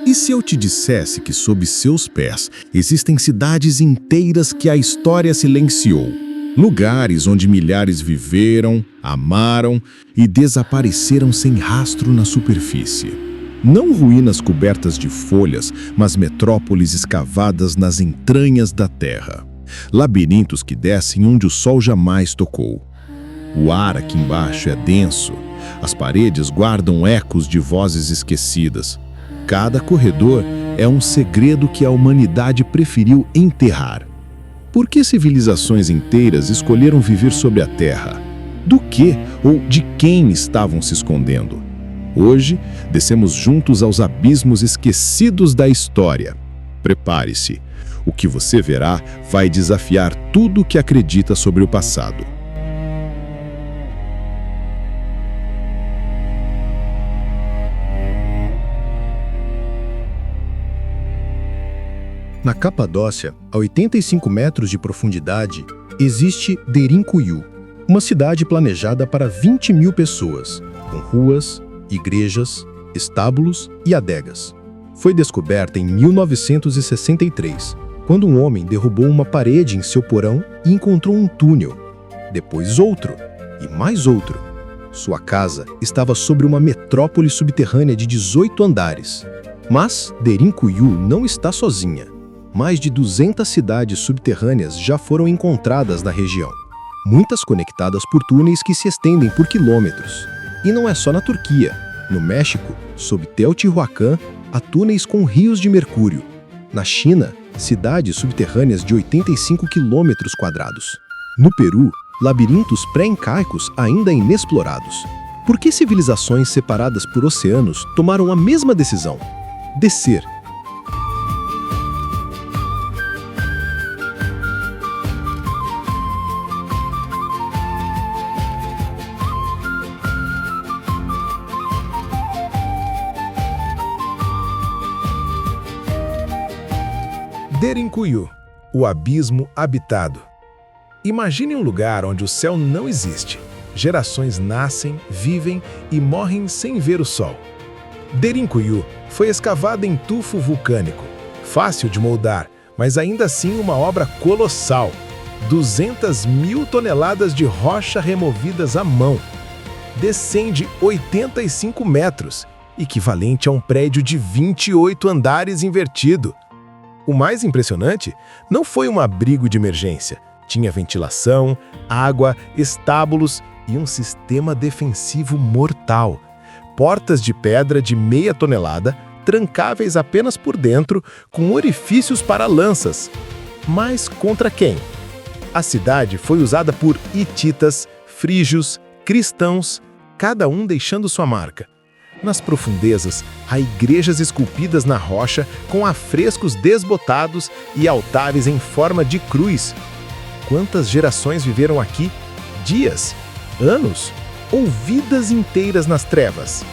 E se eu te dissesse que sob seus pés existem cidades inteiras que a história silenciou? Lugares onde milhares viveram, amaram e desapareceram sem rastro na superfície. Não ruínas cobertas de folhas, mas metrópoles escavadas nas entranhas da terra. Labirintos que descem onde o sol jamais tocou. O ar aqui embaixo é denso. As paredes guardam ecos de vozes esquecidas. Cada corredor é um segredo que a humanidade preferiu enterrar. Por que civilizações inteiras escolheram viver sobre a Terra? Do que ou de quem estavam se escondendo? Hoje, descemos juntos aos abismos esquecidos da história. Prepare-se. O que você verá vai desafiar tudo o que acredita sobre o passado. Na Capadócia, a 85 metros de profundidade, existe Derinkuyu, uma cidade planejada para 20 mil pessoas, com ruas, igrejas, estábulos e adegas. Foi descoberta em 1963, quando um homem derrubou uma parede em seu porão e encontrou um túnel. Depois outro, e mais outro. Sua casa estava sobre uma metrópole subterrânea de 18 andares. Mas Derinkuyu não está sozinha. Mais de 200 cidades subterrâneas já foram encontradas na região, muitas conectadas por túneis que se estendem por quilômetros. E não é só na Turquia. No México, sob Teotihuacan, há túneis com rios de mercúrio. Na China, cidades subterrâneas de 85 quilômetros quadrados. No Peru, labirintos pré-incaicos ainda inexplorados. Por que civilizações separadas por oceanos tomaram a mesma decisão? Descer. Derinkuyu, o abismo habitado. Imagine um lugar onde o céu não existe. Gerações nascem, vivem e morrem sem ver o sol. Derinkuyu foi escavada em tufo vulcânico. Fácil de moldar, mas ainda assim uma obra colossal. 200 mil toneladas de rocha removidas à mão. Descende 85 metros, equivalente a um prédio de 28 andares invertido. O mais impressionante não foi um abrigo de emergência. Tinha ventilação, água, estábulos e um sistema defensivo mortal. Portas de pedra de meia tonelada, trancáveis apenas por dentro, com orifícios para lanças. Mas contra quem? A cidade foi usada por hititas, frígios, cristãos, cada um deixando sua marca. Nas profundezas, há igrejas esculpidas na rocha com afrescos desbotados e altares em forma de cruz. Quantas gerações viveram aqui? Dias? Anos? Ou vidas inteiras nas trevas?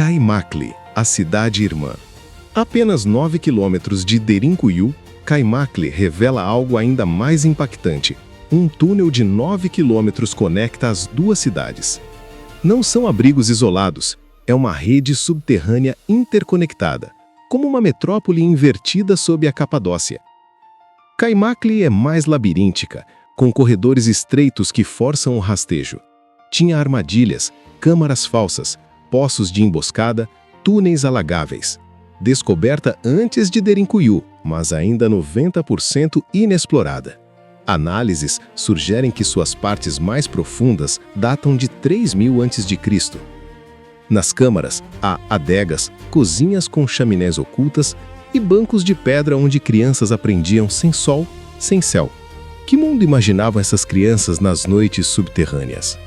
Kaimakli, a cidade irmã. A apenas 9 quilômetros de Derinkuyu, Kaimakli revela algo ainda mais impactante. Um túnel de 9 quilômetros conecta as duas cidades. Não são abrigos isolados, é uma rede subterrânea interconectada, como uma metrópole invertida sob a Capadócia. Kaimakli é mais labiríntica, com corredores estreitos que forçam o rastejo. Tinha armadilhas, câmaras falsas, poços de emboscada, túneis alagáveis. Descoberta antes de Derinkuyu, mas ainda 90% inexplorada. Análises sugerem que suas partes mais profundas datam de 3000 a.C. Nas câmaras, há adegas, cozinhas com chaminés ocultas e bancos de pedra onde crianças aprendiam sem sol, sem céu. Que mundo imaginavam essas crianças nas noites subterrâneas?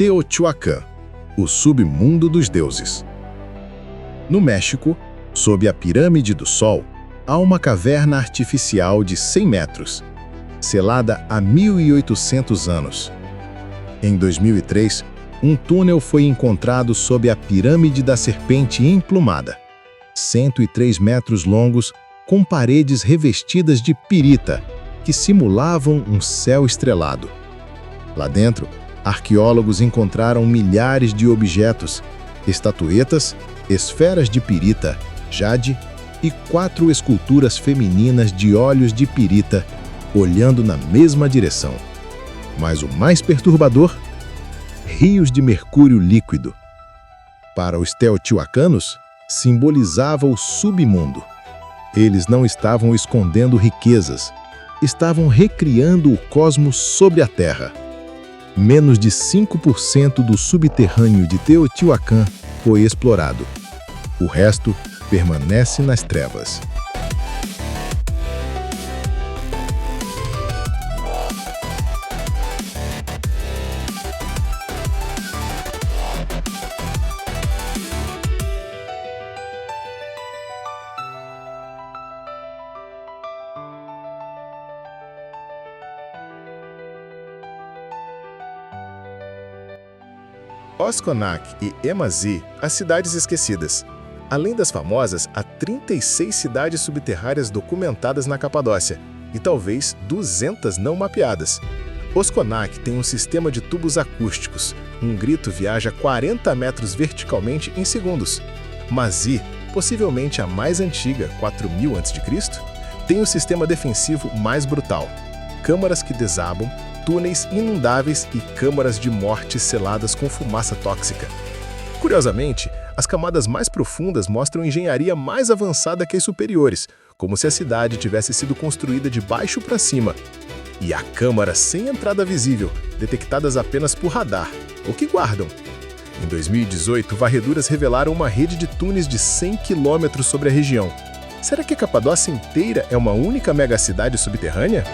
Teotihuacan, o submundo dos deuses. No México, sob a Pirâmide do Sol, há uma caverna artificial de 100 metros, selada há 1.800 anos. Em 2003, um túnel foi encontrado sob a Pirâmide da Serpente Emplumada, 103 metros longos, com paredes revestidas de pirita, que simulavam um céu estrelado. Lá dentro, arqueólogos encontraram milhares de objetos, estatuetas, esferas de pirita, jade e 4 esculturas femininas de olhos de pirita, olhando na mesma direção. Mas o mais perturbador? Rios de mercúrio líquido. Para os teotihuacanos, simbolizava o submundo. Eles não estavam escondendo riquezas, estavam recriando o cosmos sobre a Terra. Menos de 5% do subterrâneo de Teotihuacan foi explorado. O resto permanece nas trevas. Oskonak e Emazi, as cidades esquecidas. Além das famosas, há 36 cidades subterrâneas documentadas na Capadócia e talvez 200 não mapeadas. Oskonak tem um sistema de tubos acústicos. Um grito viaja 40 metros verticalmente em segundos. Mazi, possivelmente a mais antiga, 4000 a.C., tem um sistema defensivo mais brutal. Câmaras que desabam, túneis inundáveis e câmaras de morte seladas com fumaça tóxica. Curiosamente, as camadas mais profundas mostram engenharia mais avançada que as superiores, como se a cidade tivesse sido construída de baixo para cima. E há câmaras sem entrada visível, detectadas apenas por radar, o que guardam. Em 2018, varreduras revelaram uma rede de túneis de 100 quilômetros sobre a região. Será que a Capadócia inteira é uma única megacidade subterrânea?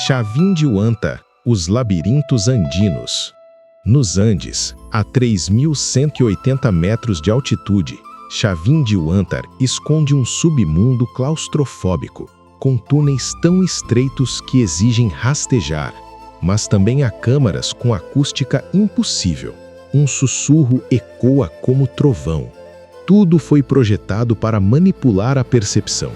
Chavindihuanta, os labirintos andinos. Nos Andes, a 3.180 metros de altitude, Chavindihuantar esconde um submundo claustrofóbico, com túneis tão estreitos que exigem rastejar. Mas também há câmaras com acústica impossível. Um sussurro ecoa como trovão. Tudo foi projetado para manipular a percepção.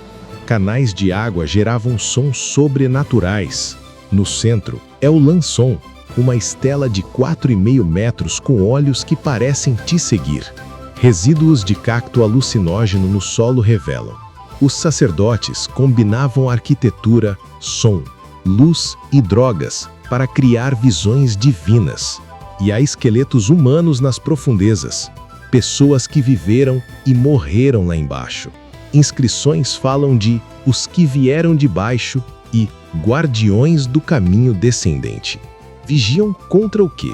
Canais de água geravam sons sobrenaturais. No centro é o Lançon, uma estela de 4,5 metros com olhos que parecem te seguir. Resíduos de cacto alucinógeno no solo revelam. Os sacerdotes combinavam arquitetura, som, luz e drogas para criar visões divinas. E há esqueletos humanos nas profundezas, pessoas que viveram e morreram lá embaixo. Inscrições falam de os que vieram de baixo e guardiões do caminho descendente. Vigiam contra o quê?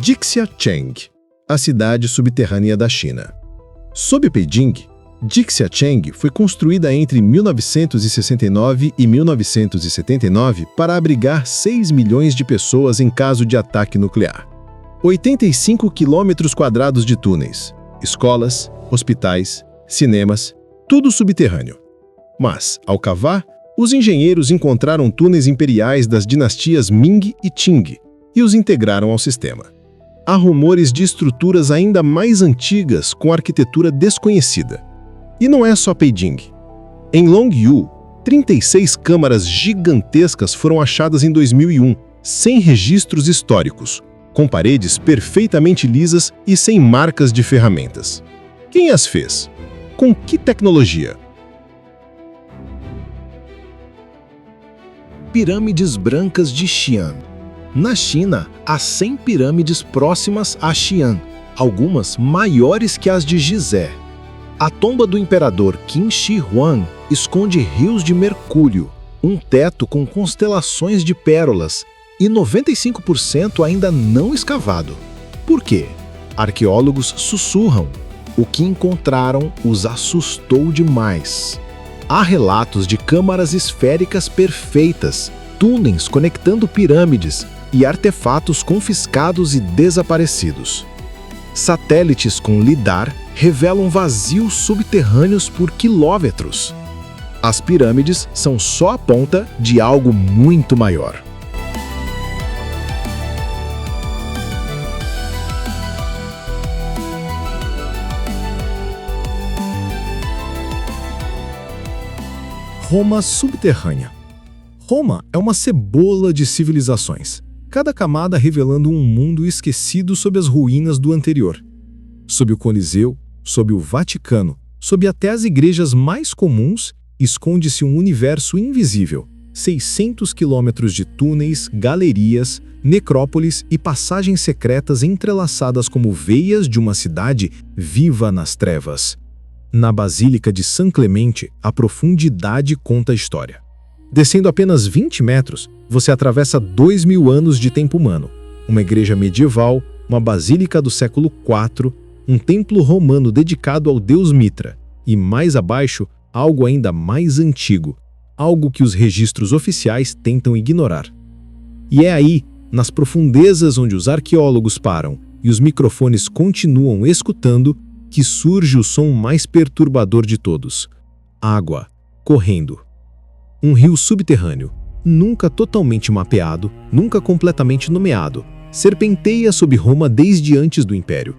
Jixiacheng, a cidade subterrânea da China. Sob Beijing, Jixiacheng foi construída entre 1969 e 1979 para abrigar 6 milhões de pessoas em caso de ataque nuclear. 85 quilômetros quadrados de túneis, escolas, hospitais, cinemas, tudo subterrâneo. Mas, ao cavar, os engenheiros encontraram túneis imperiais das dinastias Ming e Qing e os integraram ao sistema. Há rumores de estruturas ainda mais antigas com arquitetura desconhecida. E não é só Beijing. Em Longyu, 36 câmaras gigantescas foram achadas em 2001, sem registros históricos, com paredes perfeitamente lisas e sem marcas de ferramentas. Quem as fez? Com que tecnologia? Pirâmides Brancas de Xi'an. Na China, há 100 pirâmides próximas a Xi'an, algumas maiores que as de Gizé. A tomba do imperador Qin Shi Huang esconde rios de mercúrio, um teto com constelações de pérolas e 95% ainda não escavado. Por quê? Arqueólogos sussurram. O que encontraram os assustou demais. Há relatos de câmaras esféricas perfeitas, túneis conectando pirâmides e artefatos confiscados e desaparecidos. Satélites com lidar revelam vazios subterrâneos por quilômetros. As pirâmides são só a ponta de algo muito maior. Roma subterrânea. Roma é uma cebola de civilizações, cada camada revelando um mundo esquecido sob as ruínas do anterior. Sob o Coliseu, sob o Vaticano, sob até as igrejas mais comuns, esconde-se um universo invisível. 600 quilômetros de túneis, galerias, necrópolis e passagens secretas entrelaçadas como veias de uma cidade viva nas trevas. Na Basílica de San Clemente, a profundidade conta a história. Descendo apenas 20 metros, você atravessa 2000 anos de tempo humano, uma igreja medieval, uma basílica do século IV, um templo romano dedicado ao deus Mitra, e mais abaixo, algo ainda mais antigo, algo que os registros oficiais tentam ignorar. E é aí, nas profundezas onde os arqueólogos param e os microfones continuam escutando, que surge o som mais perturbador de todos: água correndo. Um rio subterrâneo, nunca totalmente mapeado, nunca completamente nomeado, serpenteia sob Roma desde antes do Império.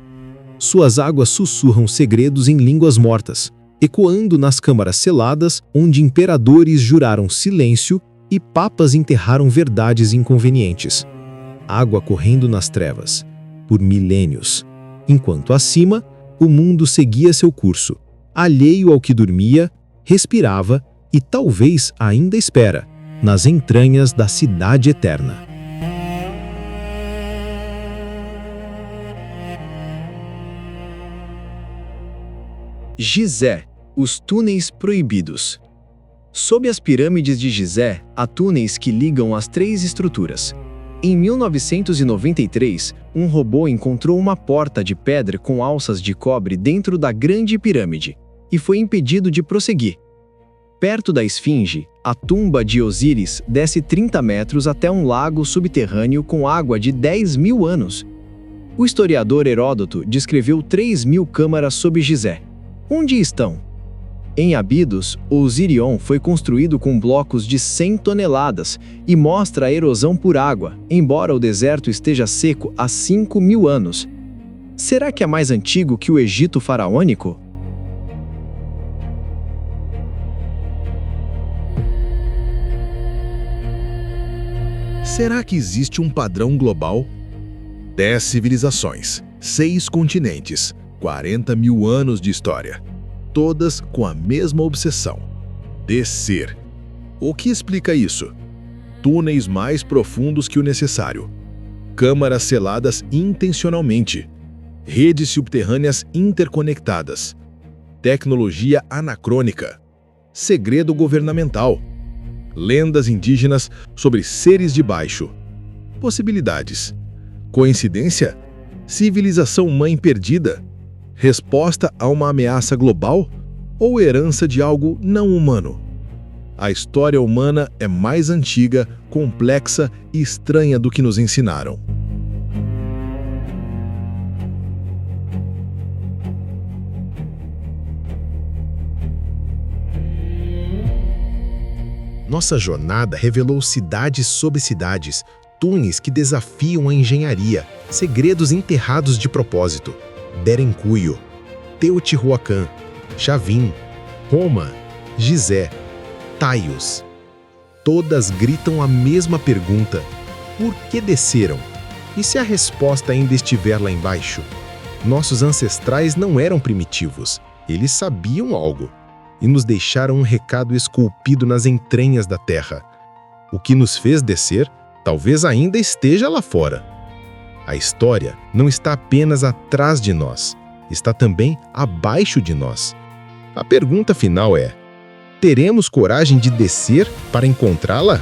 Suas águas sussurram segredos em línguas mortas, ecoando nas câmaras seladas onde imperadores juraram silêncio e papas enterraram verdades inconvenientes. Água correndo nas trevas, por milênios, enquanto acima, o mundo seguia seu curso, alheio ao que dormia, respirava e talvez ainda espera, nas entranhas da cidade eterna. Gizé, os túneis proibidos. Sob as pirâmides de Gizé, há túneis que ligam as três estruturas. Em 1993, um robô encontrou uma porta de pedra com alças de cobre dentro da Grande Pirâmide e foi impedido de prosseguir. Perto da Esfinge, a tumba de Osíris desce 30 metros até um lago subterrâneo com água de 10.000 anos. O historiador Heródoto descreveu 3.000 câmaras sob Gizé. Onde estão? Em Abidos, o Osirion foi construído com blocos de 100 toneladas e mostra a erosão por água, embora o deserto esteja seco há 5.000 anos. Será que é mais antigo que o Egito faraônico? Será que existe um padrão global? 10 civilizações, 6 continentes, 40.000 anos de história. Todas com a mesma obsessão: descer. O que explica isso? Túneis mais profundos que o necessário. Câmaras seladas intencionalmente. Redes subterrâneas interconectadas. Tecnologia anacrônica. Segredo governamental. Lendas indígenas sobre seres de baixo. Possibilidades. Coincidência? Civilização mãe perdida? Resposta a uma ameaça global ou herança de algo não humano? A história humana é mais antiga, complexa e estranha do que nos ensinaram. Nossa jornada revelou cidades sobre cidades, túneis que desafiam a engenharia, segredos enterrados de propósito. Derinkuyu, Teotihuacan, Chavin, Roma, Gizé, Taios. Todas gritam a mesma pergunta: por que desceram? E se a resposta ainda estiver lá embaixo? Nossos ancestrais não eram primitivos, eles sabiam algo e nos deixaram um recado esculpido nas entranhas da terra. O que nos fez descer talvez ainda esteja lá fora. A história não está apenas atrás de nós, está também abaixo de nós. A pergunta final é: teremos coragem de descer para encontrá-la?